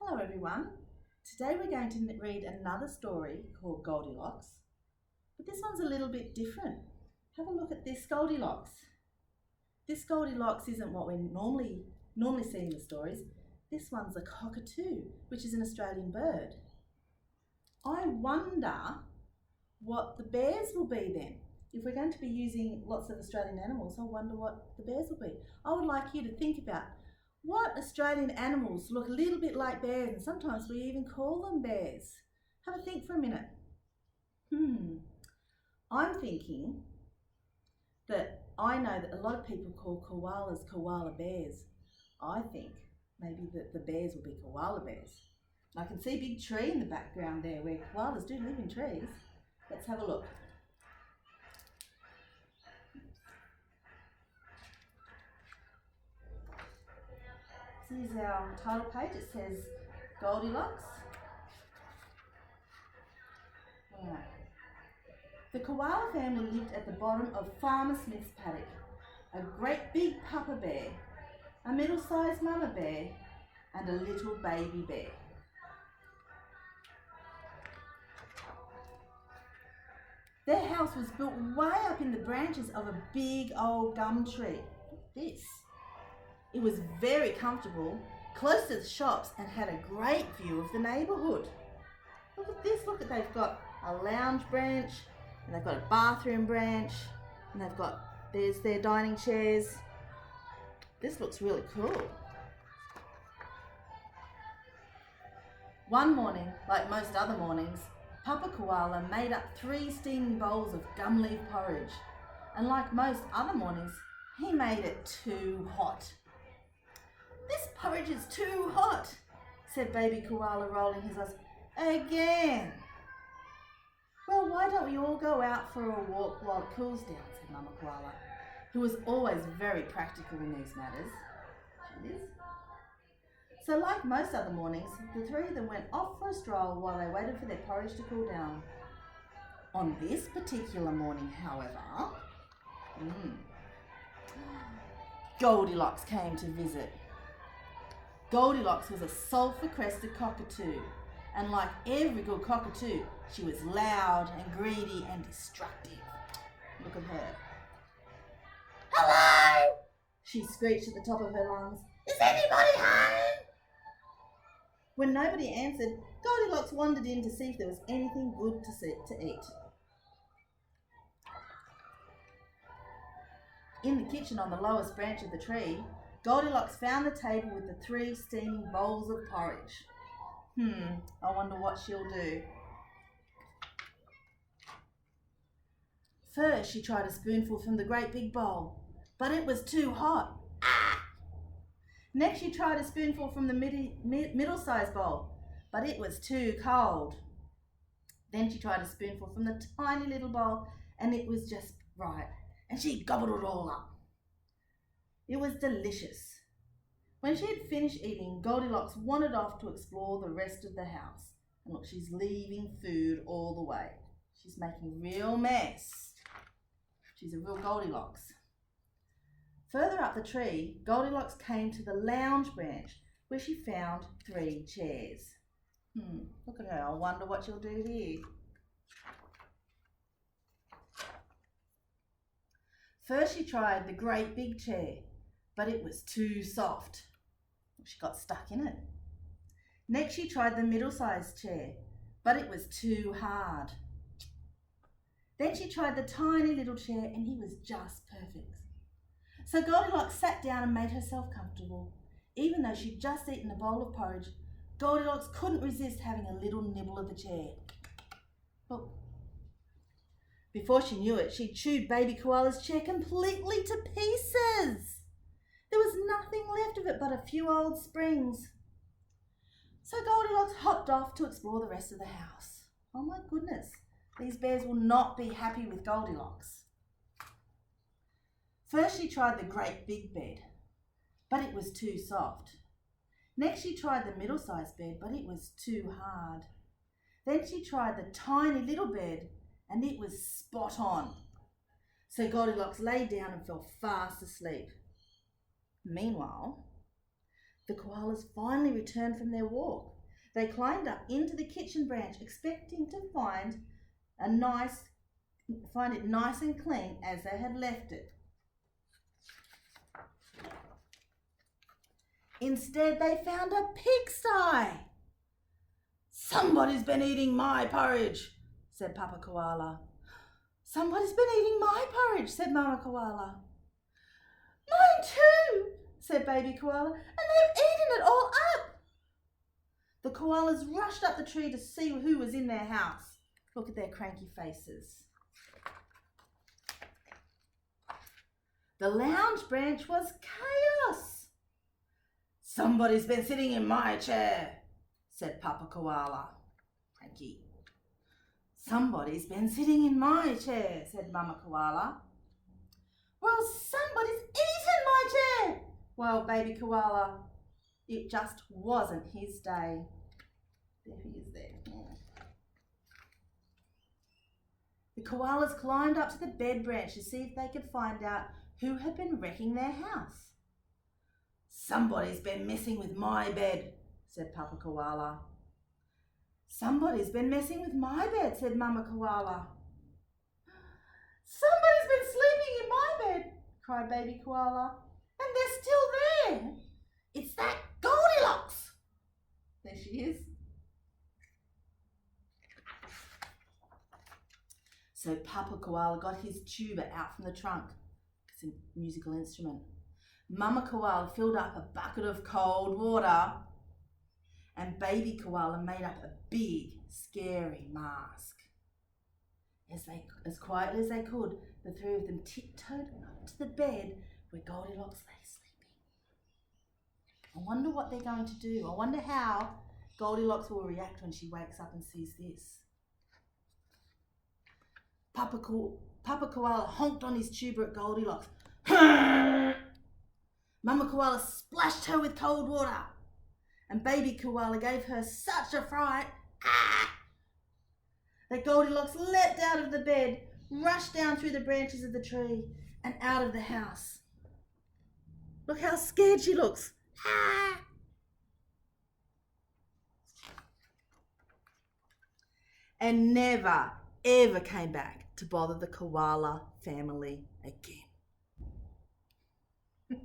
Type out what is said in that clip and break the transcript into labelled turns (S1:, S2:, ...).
S1: Hello everyone. Today we're going to read another story called Goldilocks, but this one's a little bit different. Have a look at this Goldilocks. This Goldilocks isn't what we normally see in the stories. This one's a cockatoo, which is an Australian bird. I wonder what the bears will be then. If we're going to be using lots of Australian animals, I wonder what the bears will be. I would like you to think about what Australian animals look a little bit like bears, and sometimes we even call them bears. Have a think for a minute. I'm thinking that I know that a lot of people call koalas koala bears. I think maybe that the bears will be koala bears. I can see a big tree in the background there where koalas do live in trees. Let's have a look. This is our title page. It says Goldilocks. Right. The koala family lived at the bottom of Farmer Smith's paddock. A great big papa bear, a middle-sized mama bear, and a little baby bear. Their house was built way up in the branches of a big old gum tree. Look at this. It was very comfortable, close to the shops, and had a great view of the neighbourhood. Look at this, they've got a lounge branch, and they've got a bathroom branch, and there's their dining chairs. This looks really cool. One morning, like most other mornings, Papa Koala made up 3 steaming bowls of gum leaf porridge, and like most other mornings, he made it too hot. "This porridge is too hot," said baby koala, rolling his eyes. "Again." "Well, why don't we all go out for a walk while it cools down," said Mama Koala, who was always very practical in these matters. She is. So like most other mornings, the 3 of them went off for a stroll while they waited for their porridge to cool down. On this particular morning, however, Goldilocks came to visit. Goldilocks was a sulphur crested cockatoo, and like every good cockatoo, she was loud and greedy and destructive. Look at her. "Hello!" she screeched at the top of her lungs. "Is anybody home?" When nobody answered, Goldilocks wandered in to see if there was anything good to eat. In the kitchen on the lowest branch of the tree, Goldilocks found the table with the 3 steaming bowls of porridge. I wonder what she'll do. First, she tried a spoonful from the great big bowl, but it was too hot. Next, she tried a spoonful from the middle-sized bowl, but it was too cold. Then she tried a spoonful from the tiny little bowl, and it was just right, and she gobbled it all up. It was delicious. When she had finished eating, Goldilocks wandered off to explore the rest of the house. And look, she's leaving food all the way. She's making a real mess. She's a real Goldilocks. Further up the tree, Goldilocks came to the lounge branch where she found 3 chairs. Look at her. I wonder what she'll do here. First, she tried the great big chair, but it was too soft. She got stuck in it. Next, she tried the middle-sized chair, but it was too hard. Then she tried the tiny little chair, and he was just perfect. So Goldilocks sat down and made herself comfortable. Even though she'd just eaten a bowl of porridge, Goldilocks couldn't resist having a little nibble of the chair. Look. Before she knew it, she chewed baby koala's chair completely to pieces. There was nothing left of it but a few old springs. So Goldilocks hopped off to explore the rest of the house. Oh my goodness, these bears will not be happy with Goldilocks. First, she tried the great big bed, but it was too soft. Next, she tried the middle-sized bed, but it was too hard. Then she tried the tiny little bed, and it was spot on. So Goldilocks lay down and fell fast asleep. Meanwhile, the koalas finally returned from their walk, They climbed up into the kitchen branch, expecting to find it nice and clean as they had left it. Instead, they found a pigsty. "Somebody's been eating my porridge," said Papa Koala. "Somebody's been eating my porridge," said Mama Koala. "Mine too," said Baby Koala, "and they've eaten it all up." The koalas rushed up the tree to see who was in their house. Look at their cranky faces. The lounge branch was chaos. "Somebody's been sitting in my chair," said Papa Koala. Cranky. "Somebody's been sitting in my chair," said Mama Koala. "Well, somebody's eaten my chair," wailed Baby Koala. It just wasn't his day. There he is there. The koalas climbed up to the bed branch to see if they could find out who had been wrecking their house. "Somebody's been messing with my bed," said Papa Koala. "Somebody's been messing with my bed," said Mama Koala. "Somebody's been sleeping in my bed," cried Baby Koala. "And they're still there. It's that Goldilocks." There she is. So Papa Koala got his tuba out from the trunk. It's a musical instrument. Mama Koala filled up a bucket of cold water, and Baby Koala made up a big, scary mask. As quietly as they could, the three of them tiptoed up to the bed where Goldilocks lay sleeping. I wonder what they're going to do. I wonder how Goldilocks will react when she wakes up and sees this. Papa Koala honked on his tuba at Goldilocks. Mama Koala splashed her with cold water, and Baby Koala gave her such a fright that Goldilocks leapt out of the bed, rushed down through the branches of the tree and out of the house. Look how scared she looks. And never, ever came back to bother the koala family again.